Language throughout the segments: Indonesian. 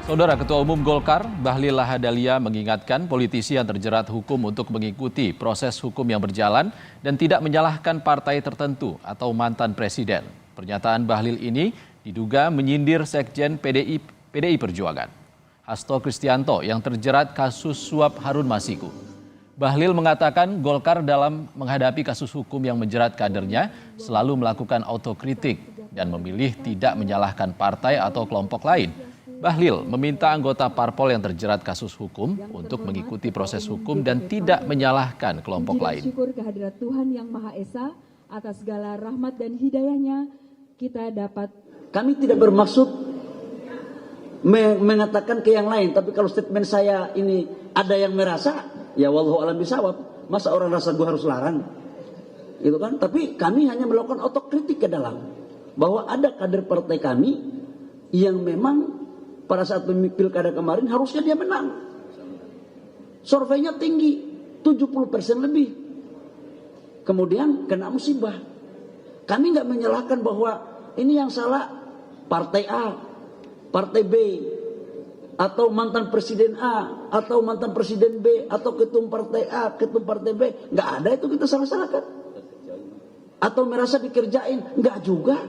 Saudara Ketua Umum Golkar, Bahlil Lahadalia mengingatkan politisi yang terjerat hukum untuk mengikuti proses hukum yang berjalan dan tidak menyalahkan partai tertentu atau mantan presiden. Pernyataan Bahlil ini diduga menyindir Sekjen PDI Perjuangan, Hasto Kristianto yang terjerat kasus suap Harun Masiku. Bahlil mengatakan Golkar dalam menghadapi kasus hukum yang menjerat kadernya selalu melakukan autokritik dan memilih tidak menyalahkan partai atau kelompok lain. Bahlil meminta anggota parpol yang terjerat kasus hukum untuk mengikuti proses hukum dan tidak menyalahkan kelompok lain. Syukur kehadirat Tuhan Yang Maha Esa atas segala rahmat dan hidayahnya kita dapat. Kami tidak bermaksud mengatakan ke yang lain, tapi kalau statement saya ini ada yang merasa, ya wallahu alam bisawab. Masa orang rasa gua harus larang, gitu kan? Tapi kami hanya melakukan otokritik ke dalam bahwa ada kader partai kami yang memang pada saat pilkada kemarin harusnya dia menang. Surveinya tinggi, 70% lebih. Kemudian kena musibah. Kami nggak menyalahkan bahwa ini yang salah partai A, partai B, atau mantan presiden A, atau mantan presiden B, atau ketum partai A, ketum partai B. Nggak ada itu kita salah-salahkan. Atau merasa dikerjain, nggak juga.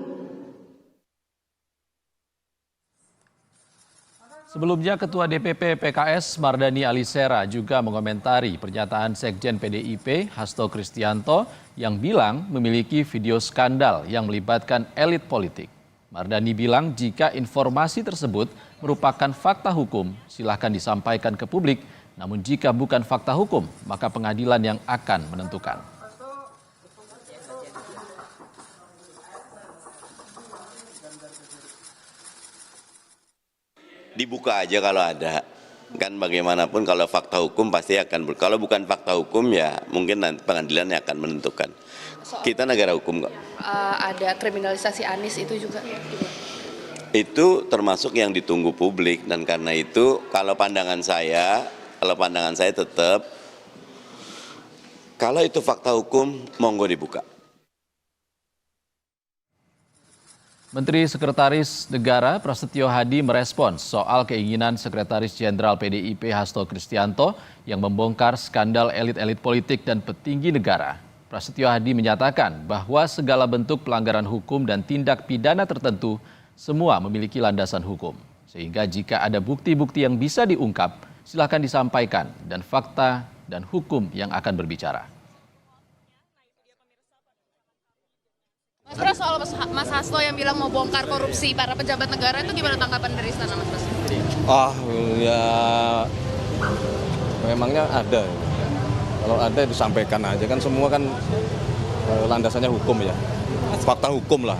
Sebelumnya Ketua DPP PKS Mardani Alisera juga mengomentari pernyataan Sekjen PDIP Hasto Kristianto yang bilang memiliki video skandal yang melibatkan elit politik. Mardani bilang jika informasi tersebut merupakan fakta hukum silahkan disampaikan ke publik, namun jika bukan fakta hukum maka pengadilan yang akan menentukan. Dibuka aja kalau ada, kan bagaimanapun kalau fakta hukum pasti akan, kalau bukan fakta hukum ya mungkin nanti pengadilan yang akan menentukan. Kita negara hukum kok. Ada kriminalisasi Anies itu juga. Itu termasuk yang ditunggu publik, dan karena itu kalau pandangan saya tetap kalau itu fakta hukum monggo dibuka. Menteri Sekretaris Negara Prasetyo Hadi merespons soal keinginan Sekretaris Jenderal PDIP Hasto Kristianto yang membongkar skandal elit-elit politik dan petinggi negara. Prasetyo Hadi menyatakan bahwa segala bentuk pelanggaran hukum dan tindak pidana tertentu semua memiliki landasan hukum. Sehingga jika ada bukti-bukti yang bisa diungkap, silakan disampaikan dan fakta dan hukum yang akan berbicara. Mas Pras, soal Mas Hasto yang bilang mau bongkar korupsi para pejabat negara itu gimana tanggapan dari istana, Mas Pras? Ya memangnya ada. Kalau ada disampaikan aja, kan semua kan landasannya hukum ya. Fakta hukum lah.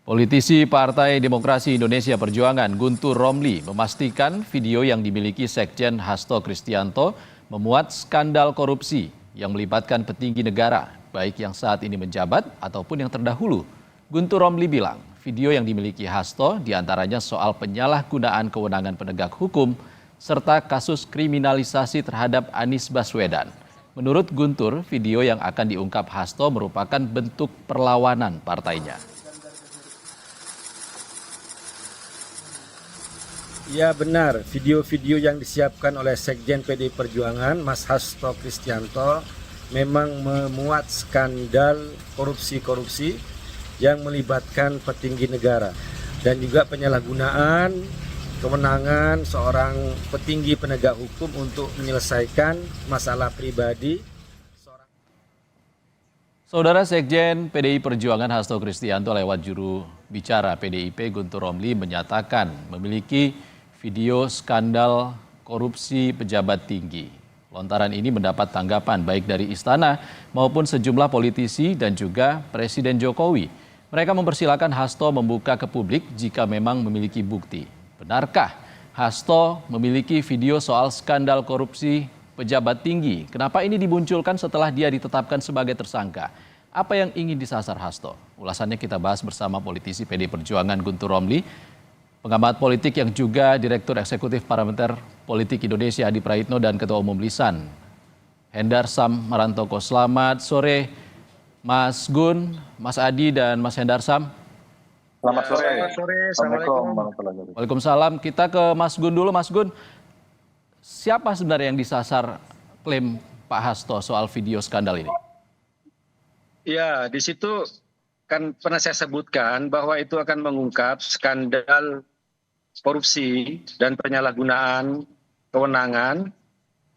Politisi Partai Demokrasi Indonesia Perjuangan Guntur Romli memastikan video yang dimiliki Sekjen Hasto Kristianto memuat skandal korupsi yang melibatkan petinggi negara, baik yang saat ini menjabat ataupun yang terdahulu. Guntur Romli bilang, video yang dimiliki Hasto diantaranya soal penyalahgunaan kewenangan penegak hukum serta kasus kriminalisasi terhadap Anies Baswedan. Menurut Guntur, video yang akan diungkap Hasto merupakan bentuk perlawanan partainya. Ya benar, video-video yang disiapkan oleh Sekjen PDI Perjuangan, Mas Hasto Kristianto, memang memuat skandal korupsi-korupsi yang melibatkan petinggi negara dan juga penyalahgunaan kewenangan seorang petinggi penegak hukum untuk menyelesaikan masalah pribadi. Saudara Sekjen PDI Perjuangan Hasto Kristianto lewat juru bicara PDIP Guntur Romli menyatakan memiliki video skandal korupsi pejabat tinggi. Lontaran ini mendapat tanggapan baik dari istana maupun sejumlah politisi dan juga Presiden Jokowi. Mereka mempersilahkan Hasto membuka ke publik jika memang memiliki bukti. Benarkah Hasto memiliki video soal skandal korupsi pejabat tinggi? Kenapa ini dimunculkan setelah dia ditetapkan sebagai tersangka? Apa yang ingin disasar Hasto? Ulasannya kita bahas bersama politisi PD Perjuangan Guntur Romli, pengamat politik yang juga Direktur Eksekutif Parameter Politik Indonesia Adi Praitno, dan Ketua Umum Lisan Hendar Sam Marantoko. Selamat sore Mas Gun, Mas Adi, dan Mas Hendar Sam. Selamat sore. Selamat sore. Assalamualaikum. warahmatullahi wabarakatuh. Waalaikumsalam. Kita ke Mas Gun dulu. Mas Gun, siapa sebenarnya yang disasar klaim Pak Hasto soal video skandal ini? Ya, di situ kan pernah saya sebutkan bahwa itu akan mengungkap skandal korupsi dan penyalahgunaan kewenangan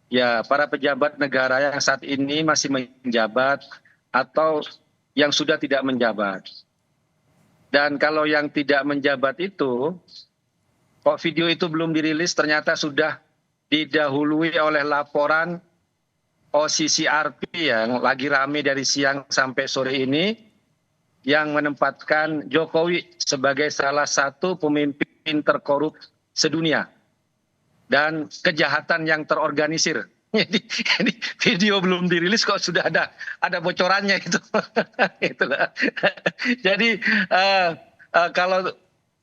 ya para pejabat negara yang saat ini masih menjabat atau yang sudah tidak menjabat. Dan kalau yang tidak menjabat itu, kok video itu belum dirilis ternyata sudah didahului oleh laporan OCCRP yang lagi rame dari siang sampai sore ini, yang menempatkan Jokowi sebagai salah satu pemimpin terkorup sedunia dan kejahatan yang terorganisir. Jadi video belum dirilis kok sudah ada bocorannya itu. Itulah. Jadi kalau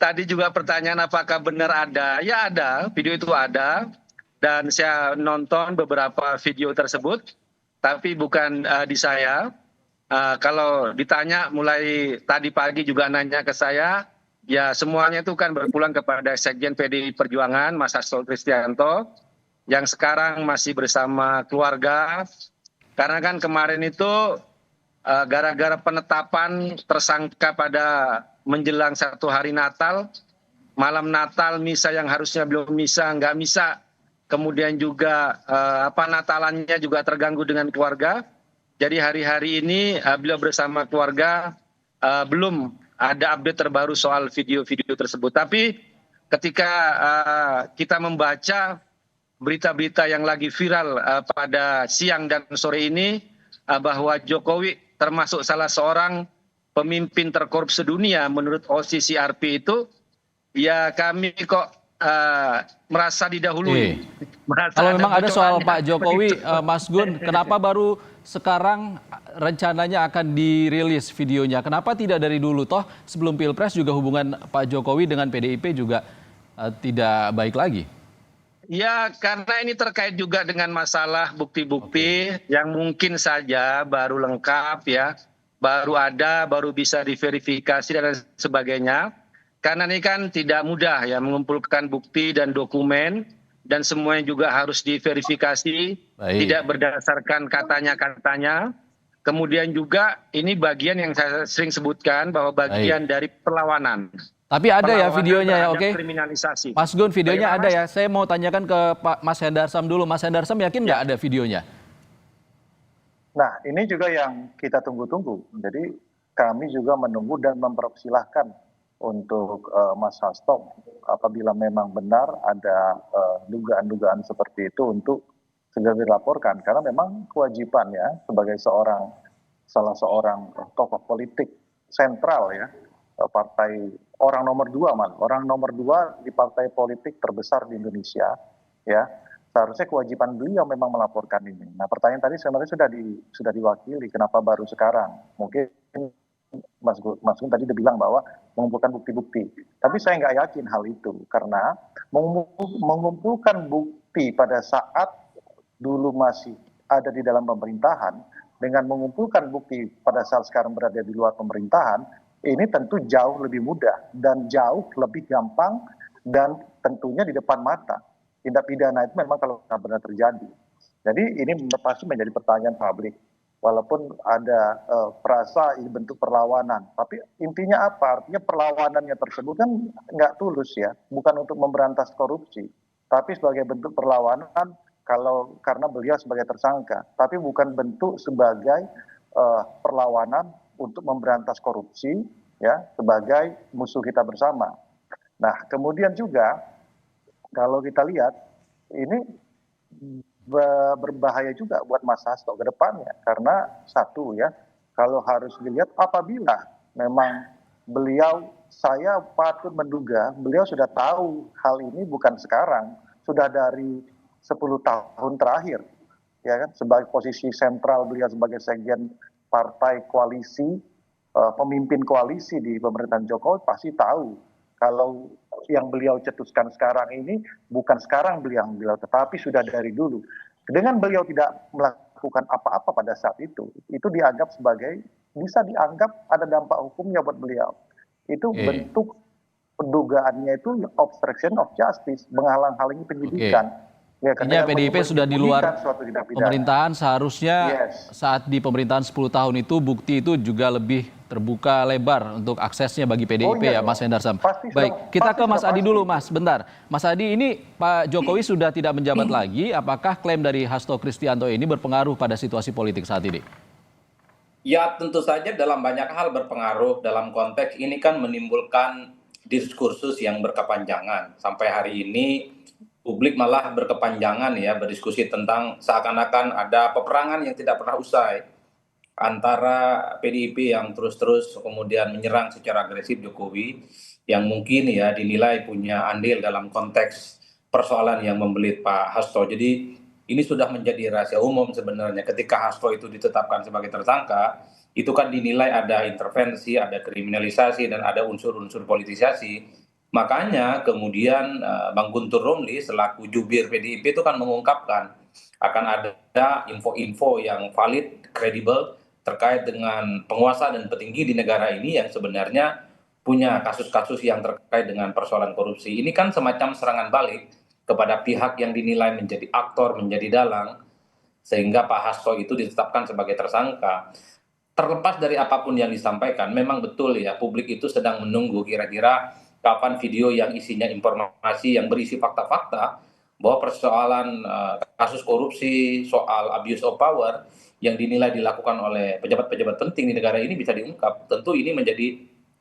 tadi juga pertanyaan apakah benar ada, ya ada, video itu ada dan saya nonton beberapa video tersebut, tapi bukan di saya. Kalau ditanya mulai tadi pagi juga nanya ke saya, ya semuanya itu kan berpulang kepada Sekjen PDI Perjuangan Mas Hasto Kristianto yang sekarang masih bersama keluarga, karena kan kemarin itu gara-gara penetapan tersangka pada menjelang 1 hari Natal, malam Natal misa yang harusnya belum misa, nggak misa, kemudian juga Natalannya juga terganggu dengan keluarga. Jadi hari-hari ini beliau bersama keluarga belum ada update terbaru soal video-video tersebut. Tapi ketika kita membaca berita-berita yang lagi viral pada siang dan sore ini bahwa Jokowi termasuk salah seorang pemimpin terkorup sedunia menurut OCCRP itu, ya kami kok merasa didahului. Kalau memang ada soal Pak Jokowi, Mas Gun, kenapa baru sekarang rencananya akan dirilis videonya? Kenapa tidak dari dulu? Toh sebelum Pilpres juga hubungan Pak Jokowi dengan PDIP juga tidak baik lagi. Ya, karena ini terkait juga dengan masalah bukti-bukti yang mungkin saja baru lengkap ya, baru ada, baru bisa diverifikasi dan sebagainya. Karena ini kan tidak mudah ya mengumpulkan bukti dan dokumen dan semuanya juga harus diverifikasi, tidak berdasarkan katanya-katanya. Kemudian juga ini bagian yang saya sering sebutkan bahwa bagian dari perlawanan. Tapi ada ya videonya ya, oke? Kriminalisasi. Mas Gun, videonya ada ya. Saya mau tanyakan ke Pak Mas Hendarsam dulu. Mas Hendarsam yakin nggak ada videonya? Nah, ini juga yang kita tunggu-tunggu. Jadi kami juga menunggu dan mempersilahkan untuk Mas Hasto apabila memang benar ada dugaan-dugaan seperti itu untuk segera dilaporkan. Karena memang kewajibannya sebagai salah seorang tokoh politik sentral ya, partai orang nomor 2 di partai politik terbesar di Indonesia ya, seharusnya kewajiban beliau memang melaporkan ini. Nah, pertanyaan tadi sebenarnya sudah diwakili, kenapa baru sekarang? Mungkin Mas Gun tadi udah bilang bahwa mengumpulkan bukti-bukti, tapi saya nggak yakin hal itu, karena mengumpulkan bukti pada saat dulu masih ada di dalam pemerintahan dengan mengumpulkan bukti pada saat sekarang berada di luar pemerintahan, ini tentu jauh lebih mudah dan jauh lebih gampang dan tentunya di depan mata. Tindak pidana itu memang kalau benar terjadi. Jadi ini pasti menjadi pertanyaan publik. Walaupun ada frasa ini bentuk perlawanan, tapi intinya apa? Artinya perlawanannya tersebut kan nggak tulus ya, bukan untuk memberantas korupsi, tapi sebagai bentuk perlawanan karena beliau sebagai tersangka, tapi bukan bentuk sebagai perlawanan untuk memberantas korupsi ya, sebagai musuh kita bersama. Nah, kemudian juga kalau kita lihat ini berbahaya juga buat Mas Hasto ke depannya, karena satu ya, kalau harus dilihat apabila memang saya patut menduga beliau sudah tahu hal ini bukan sekarang, sudah dari 10 tahun terakhir ya kan, sebagai posisi sentral beliau sebagai sekjen partai koalisi, pemimpin koalisi di pemerintahan Jokowi pasti tahu kalau yang beliau cetuskan sekarang ini bukan sekarang beliau tetapi sudah dari dulu. Dengan beliau tidak melakukan apa-apa pada saat itu dianggap bisa dianggap ada dampak hukumnya buat beliau. itu Oke. bentuk pendugaannya itu obstruction of justice, menghalang-halangi penyidikan. Ya, Artinya ketika PDIP sudah di menyembunyikan luar suatu tindak pidana. pemerintahan, seharusnya Yes. saat di pemerintahan 10 tahun itu bukti itu juga lebih terbuka lebar untuk aksesnya bagi PDIP Oh, iya ya Mas dong. Hendar Sam. Pasti Baik, sudah- kita pasti ke Mas sudah Adi pasti. dulu Mas, bentar. Mas Adi, ini Pak Jokowi sudah tidak menjabat lagi, apakah klaim dari Hasto Kristianto ini berpengaruh pada situasi politik saat ini? Ya tentu saja dalam banyak hal berpengaruh, dalam konteks ini kan menimbulkan diskursus yang berkepanjangan. Sampai hari ini publik malah berkepanjangan ya berdiskusi tentang seakan-akan ada peperangan yang tidak pernah usai antara PDIP yang terus-terus kemudian menyerang secara agresif Jokowi yang mungkin ya dinilai punya andil dalam konteks persoalan yang membelit Pak Hasto. Jadi ini sudah menjadi rahasia umum sebenarnya ketika Hasto itu ditetapkan sebagai tersangka, itu kan dinilai ada intervensi, ada kriminalisasi, dan ada unsur-unsur politisasi. Makanya kemudian Bang Guntur Romli selaku jubir PDIP itu kan mengungkapkan akan ada info-info yang valid, kredibel terkait dengan penguasa dan petinggi di negara ini yang sebenarnya punya kasus-kasus yang terkait dengan persoalan korupsi. Ini kan semacam serangan balik kepada pihak yang dinilai menjadi aktor, menjadi dalang, sehingga Pak Hasto itu ditetapkan sebagai tersangka. Terlepas dari apapun yang disampaikan, memang betul ya publik itu sedang menunggu kira-kira kapan video yang isinya informasi yang berisi fakta-fakta bahwa persoalan kasus korupsi, soal abuse of power yang dinilai dilakukan oleh pejabat-pejabat penting di negara ini bisa diungkap. Tentu ini menjadi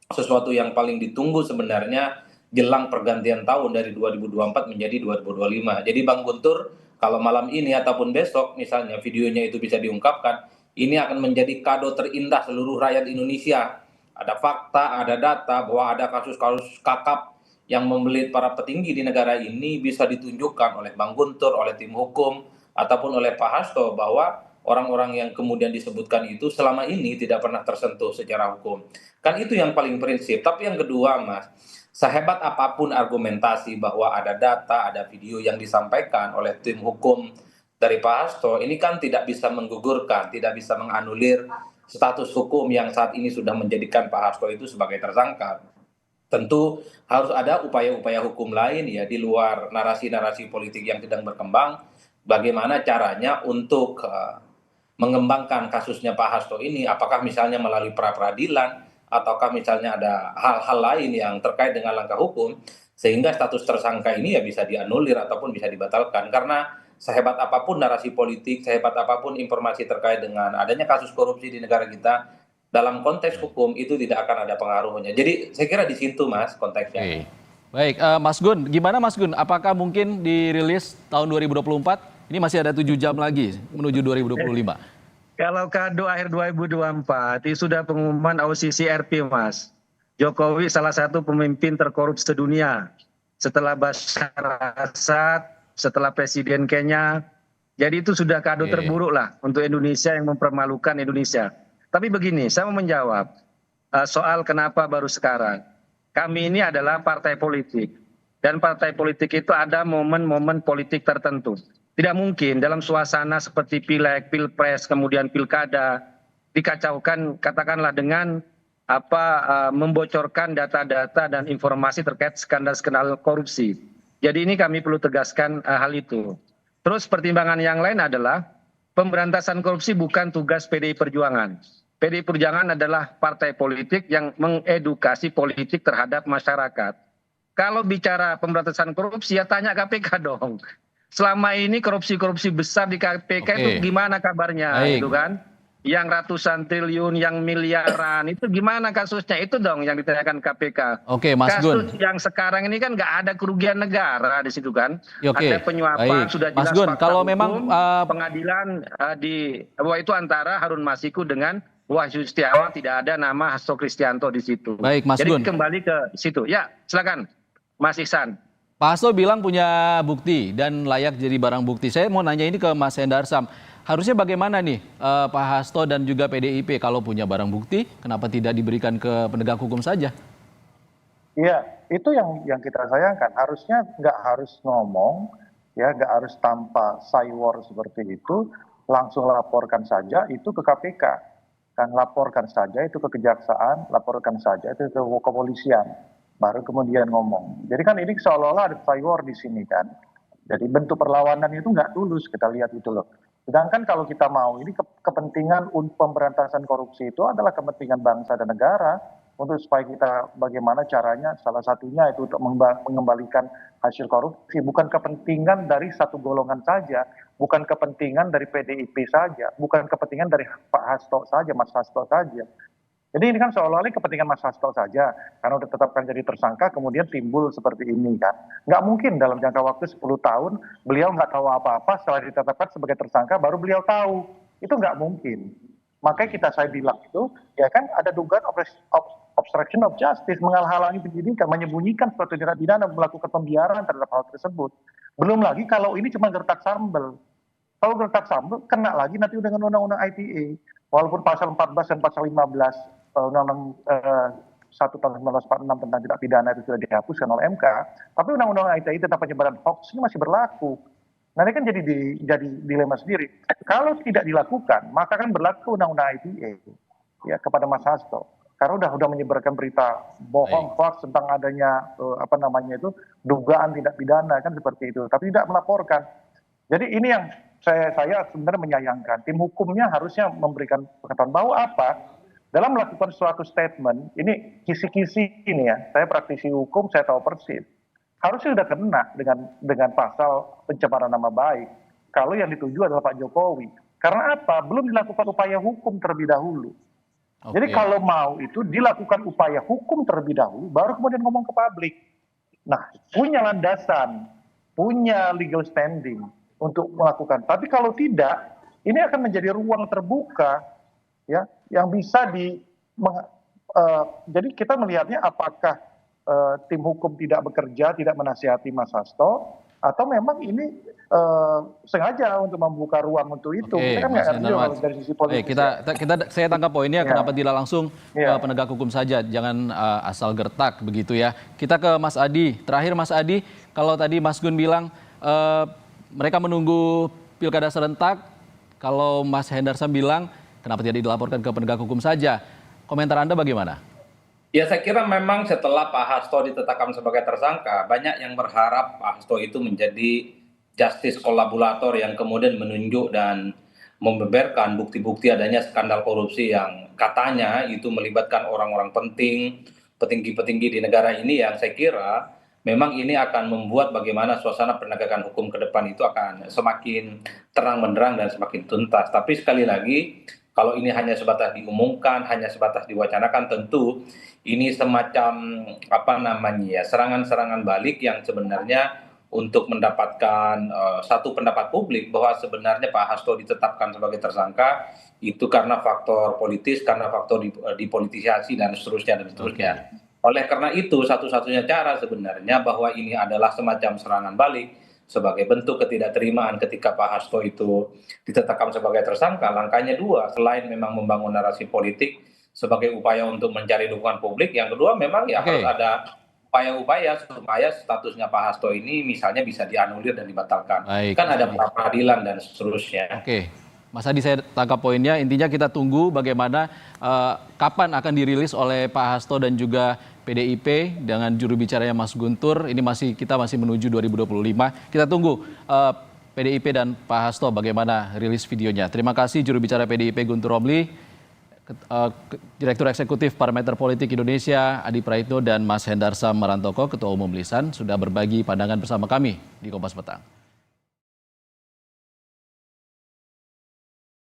sesuatu yang paling ditunggu sebenarnya jelang pergantian tahun dari 2024 menjadi 2025. Jadi Bang Guntur, kalau malam ini ataupun besok misalnya videonya itu bisa diungkapkan, ini akan menjadi kado terindah seluruh rakyat Indonesia. Ada fakta, ada data bahwa ada kasus-kasus kakap yang membelit para petinggi di negara ini bisa ditunjukkan oleh Bang Guntur, oleh tim hukum, ataupun oleh Pak Hasto bahwa orang-orang yang kemudian disebutkan itu selama ini tidak pernah tersentuh secara hukum. Kan itu yang paling prinsip. Tapi yang kedua Mas, sehebat apapun argumentasi bahwa ada data, ada video yang disampaikan oleh tim hukum dari Pak Hasto, ini kan tidak bisa menggugurkan, tidak bisa menganulir status hukum yang saat ini sudah menjadikan Pak Hasto itu sebagai tersangka. Tentu harus ada upaya-upaya hukum lain ya di luar narasi-narasi politik yang sedang berkembang. Bagaimana caranya untuk mengembangkan kasusnya Pak Hasto ini, apakah misalnya melalui pra-peradilan, ataukah misalnya ada hal-hal lain yang terkait dengan langkah hukum, sehingga status tersangka ini ya bisa dianulir ataupun bisa dibatalkan. Karena sehebat apapun narasi politik, sehebat apapun informasi terkait dengan adanya kasus korupsi di negara kita, dalam konteks hukum itu tidak akan ada pengaruhnya. Jadi saya kira di situ Mas konteksnya. Oke. Baik, Mas Gun, gimana Mas Gun? Apakah mungkin dirilis tahun 2024? Ini masih ada 7 jam lagi menuju 2025. Kalau kado akhir 2024 itu sudah pengumuman OCCRP Mas. Jokowi salah satu pemimpin terkorup sedunia. Setelah Bashar Assad, setelah Presiden Kenya. Jadi itu sudah kado terburuk lah untuk Indonesia yang mempermalukan Indonesia. Tapi begini, saya mau menjawab soal kenapa baru sekarang. Kami ini adalah partai politik. Dan partai politik itu ada momen-momen politik tertentu. Tidak mungkin dalam suasana seperti pileg, pilpres, kemudian pilkada, dikacaukan katakanlah dengan membocorkan data-data dan informasi terkait skandal-skandal korupsi. Jadi ini kami perlu tegaskan hal itu. Terus pertimbangan yang lain adalah pemberantasan korupsi bukan tugas PDI Perjuangan. PDI Perjuangan adalah partai politik yang mengedukasi politik terhadap masyarakat. Kalau bicara pemberantasan korupsi ya tanya KPK dong. Selama ini korupsi-korupsi besar di KPK itu gimana kabarnya gitu kan? Yang ratusan triliun, yang miliaran, itu gimana kasusnya? Itu dong yang ditanyakan KPK. Oke, Mas Gun. Kasus yang sekarang ini kan nggak ada kerugian negara di situ kan. Oke. Ada penyuapan, sudah jelas Mas Gun, fakta kalau hukum, memang pengadilan bahwa itu antara Harun Masiku dengan Wahyu Setiawan, tidak ada nama Hasto Kristianto di situ. Baik, Mas Jadi Gun. kembali ke situ. Ya, silakan Mas Ihsan. Pak Hasto bilang punya bukti dan layak jadi barang bukti. Saya mau nanya ini ke Mas Hendar Sam. Harusnya bagaimana nih Pak Hasto dan juga PDIP kalau punya barang bukti, kenapa tidak diberikan ke penegak hukum saja? Iya, itu yang kita sayangkan. Harusnya nggak harus ngomong, ya nggak harus tanpa cywar seperti itu, langsung laporkan saja itu ke KPK. kan laporkan saja itu ke kejaksaan, laporkan saja itu ke kepolisian, baru kemudian ngomong. Jadi kan ini seolah-olah ada firework di sini kan. Jadi bentuk perlawanan itu nggak tulus, kita lihat itu loh. Sedangkan kalau kita mau, ini kepentingan pemberantasan korupsi itu adalah kepentingan bangsa dan negara, untuk supaya kita bagaimana caranya, salah satunya itu untuk mengembalikan hasil korupsi, bukan kepentingan dari satu golongan saja, bukan kepentingan dari PDIP saja, bukan kepentingan dari Pak Hasto saja, Mas Hasto saja. Jadi ini kan seolah-olah kepentingan Mas Hasto saja, karena udah tetapkan jadi tersangka, kemudian timbul seperti ini kan. Nggak mungkin dalam jangka waktu 10 tahun, beliau nggak tahu apa-apa, setelah ditetapkan sebagai tersangka, baru beliau tahu. Itu nggak mungkin. Makanya saya bilang itu, ya kan ada dugaan obstruction of justice, menghalangi penyidikan, menyembunyikan suatu tindak pidana, melakukan pembiaran terhadap hal tersebut. Belum lagi kalau ini cuma gertak sambel. Kalau gertak sambel, kena lagi nanti dengan undang-undang ITE. Walaupun pasal 14 dan pasal 15 undang-undang 1 tahun 1946 tentang tindak pidana itu sudah dihapuskan oleh MK, tapi undang-undang ITE tentang penyebaran hoax ini masih berlaku. Nah ini kan jadi dilema sendiri. Kalau tidak dilakukan, maka kan berlaku undang-undang ITE ya kepada Mas Hasto. Karena udah menyebarkan berita bohong, hoax tentang adanya dugaan tindak pidana kan seperti itu, tapi tidak melaporkan. Jadi ini yang saya sebenarnya menyayangkan. Tim hukumnya harusnya memberikan pengetahuan bahwa apa dalam melakukan suatu statement ini kisi-kisi ini ya. Saya praktisi hukum, saya tahu persis. Harusnya sudah kena dengan pasal pencemaran nama baik. Kalau yang dituju adalah Pak Jokowi. Karena apa? Belum dilakukan upaya hukum terlebih dahulu. Okay. Jadi kalau mau itu dilakukan upaya hukum terlebih dahulu, baru kemudian ngomong ke publik. Nah, punya landasan, punya legal standing untuk melakukan. Tapi kalau tidak, ini akan menjadi ruang terbuka, ya, yang bisa jadi kita melihatnya apakah tim hukum tidak bekerja, tidak menasihati Mas Hasto, atau memang ini sengaja untuk membuka ruang untuk itu. Oke, kita kan nggak ngerti dari sisi politik. Saya tangkap poinnya, kenapa tidak langsung penegak hukum saja, jangan asal gertak begitu ya. Kita ke Mas Adi. Terakhir Mas Adi, kalau tadi Mas Gun bilang mereka menunggu pilkada serentak, kalau Mas Hendarsam bilang kenapa tidak dilaporkan ke penegak hukum saja. Komentar Anda bagaimana? Ya saya kira memang setelah Pak Hasto ditetapkan sebagai tersangka, banyak yang berharap Pak Hasto itu menjadi justice kolaborator yang kemudian menunjuk dan membeberkan bukti-bukti adanya skandal korupsi yang katanya itu melibatkan orang-orang penting, petinggi-petinggi di negara ini, yang saya kira memang ini akan membuat bagaimana suasana penegakan hukum ke depan itu akan semakin terang benderang dan semakin tuntas. Tapi sekali lagi, kalau ini hanya sebatas diumumkan, hanya sebatas diwacanakan, tentu ini semacam serangan-serangan balik yang sebenarnya untuk mendapatkan satu pendapat publik bahwa sebenarnya Pak Hasto ditetapkan sebagai tersangka itu karena faktor politis, karena faktor dipolitisasi dan seterusnya. Oleh karena itu satu-satunya cara sebenarnya bahwa ini adalah semacam serangan balik sebagai bentuk ketidakterimaan ketika Pak Hasto itu ditetapkan sebagai tersangka. Langkahnya dua, selain memang membangun narasi politik sebagai upaya untuk mencari dukungan publik, yang kedua memang harus ada upaya-upaya supaya statusnya Pak Hasto ini misalnya bisa dianulir dan dibatalkan. Kan ada pra-peradilan dan seterusnya. Oke. Mas Adi, saya tangkap poinnya. Intinya kita tunggu bagaimana kapan akan dirilis oleh Pak Hasto dan juga PDIP dengan juru bicaranya Mas Guntur. Ini kita masih menuju 2025. Kita tunggu PDIP dan Pak Hasto bagaimana rilis videonya. Terima kasih juru bicara PDIP Guntur Romli, Direktur Eksekutif Parameter Politik Indonesia Adi Praitno, dan Mas Hendarsam Marantoko, Ketua Umum Lisan, sudah berbagi pandangan bersama kami di Kompas Petang.